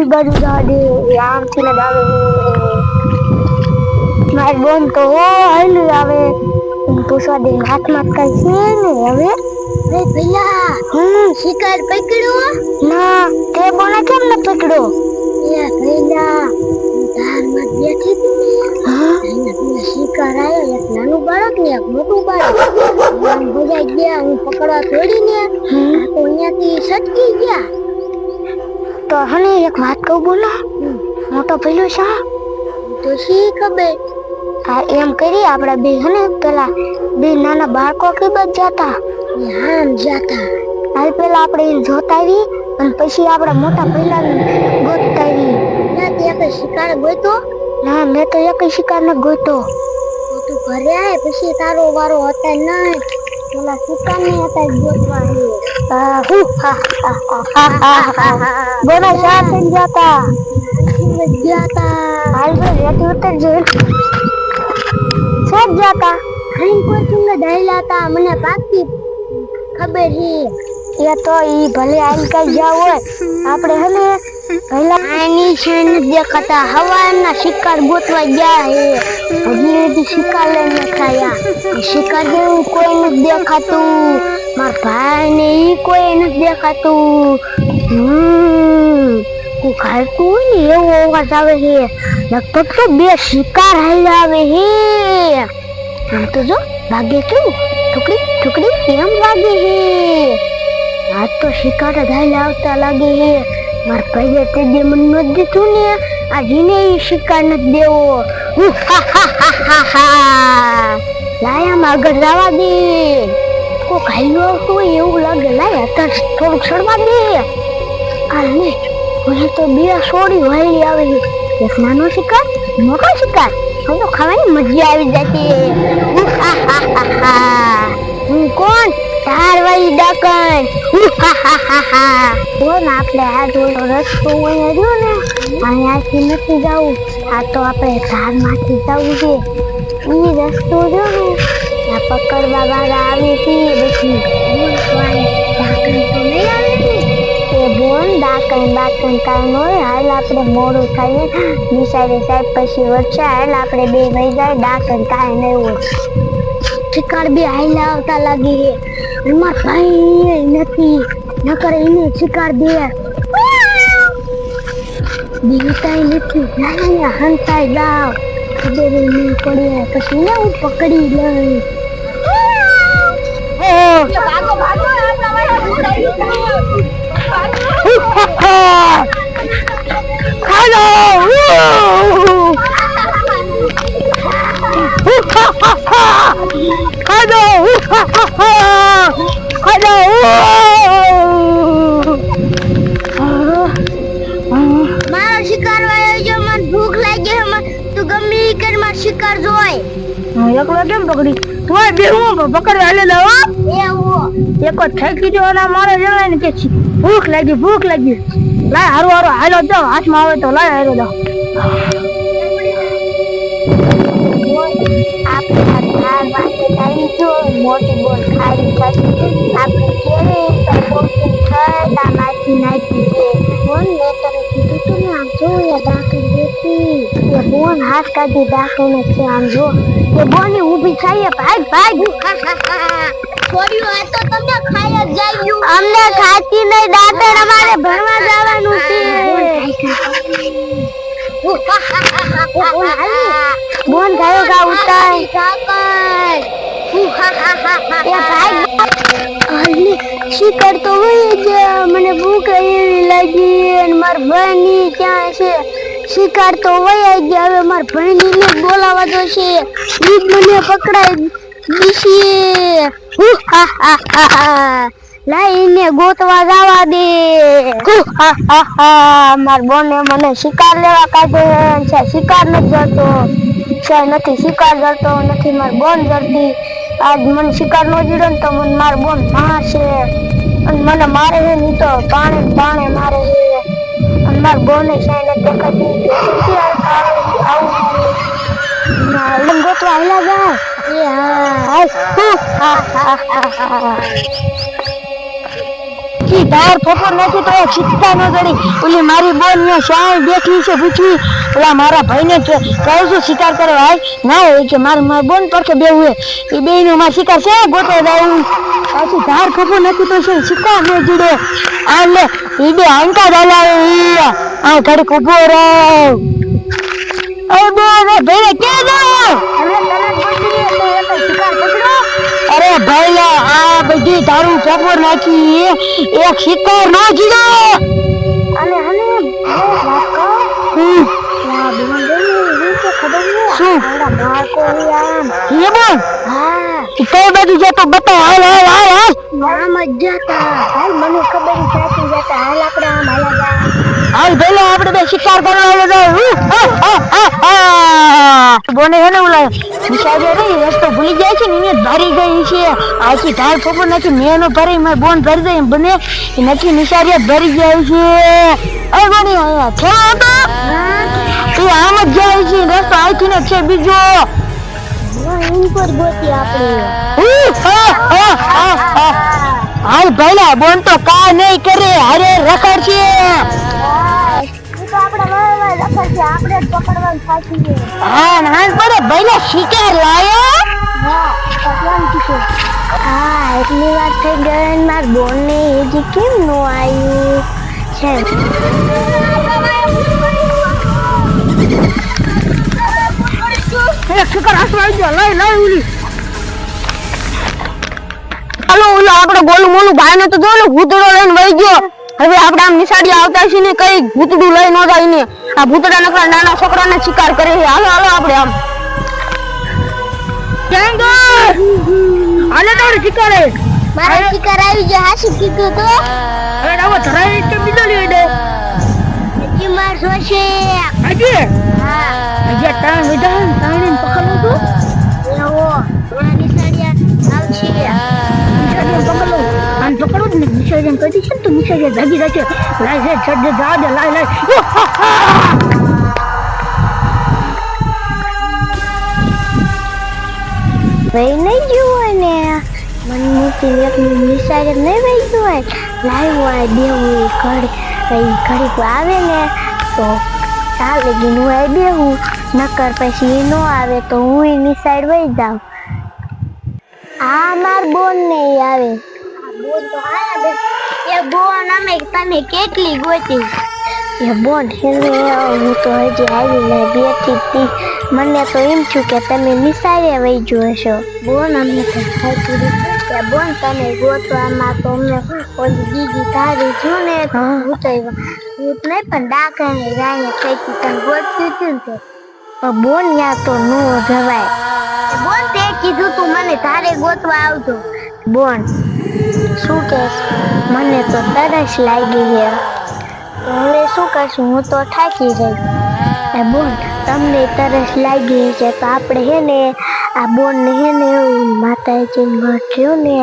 बाजू दादी आम થી લગાવે મારી બોન તો હાલી આવે પૂછવા દે હાથમાં કઈ છે ને હવે રે ભૈયા શિકાર પકડ્યો ના તે બોને કેમ ન પકડ્યો એ ભૈયા ધાર માં બેઠી હતી હા એને શિકાર આવ્યો એક નાનું બાળક ને એક મોટું બાળક આમ ભજાઈ ગયા હું પકડવા થોડીને તો અહીંયાથી સટકી ગયા તો હને એક વાત કહું બોલો મોટો પેલો છે તો શી ખબર આ એમ કરી આપડા બે હને પેલા બે નાના બાળકો કે બચ જાતા આમ જાતા હાલ પેલા આપણે એને જોતા આવી અને પછી આપડા મોટા પેલા ગોતતા આવી ના તે એક શિકાર ગોતો ના મેં તો એક શિકાર ન ગોતો તો તું ઘરે આય પછી તારો વારો હતા નહીં પેલા શિકાર ને હતા ગોતવા બોના શા થઈ જાતા હાલ બે રેતી ઉતર જો सब जाता खाइन पर तुमने दहलाता મને પાકી ખબર હે એ તો ઈ ભલે આઈલ કઈ જાવ હોય આપણે હને પહેલા આની છે ન દેખાતા હવાના શિકાર ગોતવા ગયા હે હજી શિકાર લઈને ખાયા શિકાર જેવું કોઈ નથી દેખાતું માર ભાઈ ને ઈ કોઈ નથી દેખાતું કો ખાતું ને એવો અવાજ આવે છે લગભગ તો બે શિકાર હાલ્યા આવે હે આમ તો જો ભાગે કેવું ઠુકડી ઠુકડી કેમ વાગે હે આ તો શિકાર હાલ્યા આવતા લાગે હે માર ભાઈએ તે જે મન ન દીધું ને આ જીને શિકાર ન દેવો લાયા આગળ જવા દે કો ખાઈલો તો એવું લાગે લાય અત્યારે થોડુંક સડવા દે આ ને મને તો બે સોડી વાળી આવે એક નાનો શિકાર મોટો શિકાર હું તો ખાવાની મજા આવી જતી હું કોણ તાર વાળી ડાકણ કોણ આપણે આ જોડો રસ્તો હોય રહ્યો ને અહીંયાથી નથી જવું આ તો આપણે ધારમાંથી જવું છે ઈ રસ્તો જો ને આ પકડવા વાળા આવે છે બધી ડાકણ તો નહીં આવે ને બોન ડાકણ બાકણ કાઈ નોય હાલ આપણે મોડું થાય નિસાડે સાહેબ પછી વચ્ચે હાલ આપણે બે વઈ જાય ડાકણ કાઈ નહીં હોય શિકાર બે હાઈલા આવતા લાગી હે માર ભાઈ નથી નકર એને શિકાર દે બીતાઈ નથી ના હંતાઈ જાવ ખબર નહીં પડી પછી ને હું પકડી લઈ ભાગો ભાગો આપણા વાળા Hello! Hello! Hello! મારો શિકાર વાયો જો મને ભૂખ લાગી હે તું ગમે કર માર શિકાર જોય એકલો કેમ પકડી તોય બે હું પકડવા હાલે લાવો એવો એકો ઠેકી જો ના મારે જણાય ને કે ભૂખ લાગી લાય હારો હારો હાલો જાવ હાથમાં આવે તો લાય હારો જાવ આપણે આ વાતે આવી જો મોટી બોલ ખાઈ આપણે કેવી તો ખાતા નાખી છે બોલ ને તને કીધું તું ને આમ જો એ ડાકણ દેતી એ બોન હાથ કાઢી ડાકણ છે આમ જો એ બોની ઊભી થાય ભાગ છોડ્યું આ તો તમને ખાઈ જ જાયું અમને ખાતી નહીં ડાકણ અમારે ભણવા જવાનું છે બોન ગયો ગા ઉતાર ડાકણ એ ભાગ અલી શિકાર તો હોય જ મને ભૂખ એવી લાગી અને માર ભાઈની ક્યાં છે શિકાર તો હોય ગયા હવે માર ભાઈની બોલાવા તો છે ઈ મને પકડાઈ દીશી લાઈને ગોતવા જવા દે માર બોને મને શિકાર લેવા કાઢે છે શિકાર નથી જતો છે નથી શિકાર જતો નથી માર બોન જતી આજ મને શિકાર નો જીડો ને તો મને માર બોન મારશે અને મને મારે હે ની તો પાણે મારે હે અને માર બોને સાઈને દેખાતી આવું લંગોતો આલા જાય એ હા આખી ધાર ફોફર નાખી તો છીટકા ન કરી. ઓલી મારી બોન ને શાય બેઠી છે પૂછી ઓલા મારા ભાઈને કહું છું શિકાર કરવા આય ના હોય કે મારી બોન પર બેવું એ બે નો માર શિકાર છે ગોતો દાઉ આખી ધાર ફોફર નાખી તો છે શિકાર ન જીડે આ લે ઈડે આંકા દાલા આ ઘડીક ઉભો રહો. અરે બોન ભાઈ કે જાઓ અમે તને બોલી તો એક શિકાર પકડો. અરે ભાઈ આ બધી તારું ફોફર નાખી એક શિકાર ન જીડો અને હને વાત કહું ના બોન ગઈ તો ખબર નહીં શું આડા માર કોઈ આમ હે બોન હા તો બધું જે તો બતા હાલ હાલ હાલ હાલ ના મજા તા હાલ મને ખબર ચાતી જતા હાલ આપણે આમ હાલા જા હાલ ભલે આપણે બે શિકાર કરવા આવે તો બોને હે ને ઓલા નિશાળે રહી રસ્તો ભૂલી જાય છે ને એને ભરી ગઈ છે આખી ઢાળ ફોફર નથી મેનો ભરી માર બોન ભરી દે બને નથી નિશાળે ભરી જાય છે. એ બોની આયા છે તો એ આમ જ જાય છે રસ્તો આખી ને છે બીજો ઉપર ગોતી આપણે હાલ ભલા બોન તો કા નહીં કરે અરે રખડ છે આપણે પકડવાનું સાચી છે. હા નાન પડે ભલા શિકાર લાયો હા એટલી વાત થઈ ગઈ માર બોન ને હજી કેમ નો આવ્યું છે. શિકાર આસવા ગયો લઈ લઈ ઉલી હાલો ઓલો આપણે ગોલું મોલું ભાઈ ને તો જો ભૂતડો લઈને વઈ ગયો. હવે આપણે આમ નિશાળી આવતા છીએ ને કઈ ભૂતડું લઈ ન જાય ને આ ભૂતડા નકરા નાના છોકરાને શિકાર કરે છે. હાલો હાલો આપણે આમ ક્યાં ગયો હાલે તો શિકાર મારે શિકાર આવી ગયો હાસી કીધું તો હવે આવો ધરાઈ તો બીજો લઈ દે હજી માર જોશે હજી હા હજી ટાણ વિધાન ટાણીને પકડવું તો એવો થોડા નિશાળિયા આવશે નિશાળિયા પકડો આન પકડો ને નિશાળિયા કહી છે તો નિશાળિયા જાગી જાય લાય છે છડે જા દે લાય લાય વઈ નહીં ગયું ને મન મોટી એકની નિશાળિયા નહીં વઈ ગયું લાય હોય દેવું ઘડીક આવે ને તો ચાલે ગીનું હોય બેહું નકર પછી નો આવે તો હું એની સાઈડ વહી જાઉં. આ માર બોન નહીં આવે બોન તો આયા બે એ બોન અમે તમે કેટલી ગોતી એ બોન હેને હું તો હજી આવી ને બેઠી હતી મને તો એમ છું કે તમે નિસારે વહી ગયો છો બોન અમને તો ખાઈ કે બોન તમે ગોતવામાં તો અમને ઓલી દીદી તારી છું ને હું તો ભૂત નહીં પણ ડાકાને જાય કઈ તને ગોત્યું હતું ને તે બોન યા તો નો જવાય બોન તે કીધું તું મને તારે ગોતવા આવજો બોન શું કે મને તો તરસ લાગી છે હવે શું કરશું હું તો થાકી ગઈ એ બોન તમને તરસ લાગી છે તો આપણે હે ને આ બોન ને હે ને માતાજીને ઘર થયું ને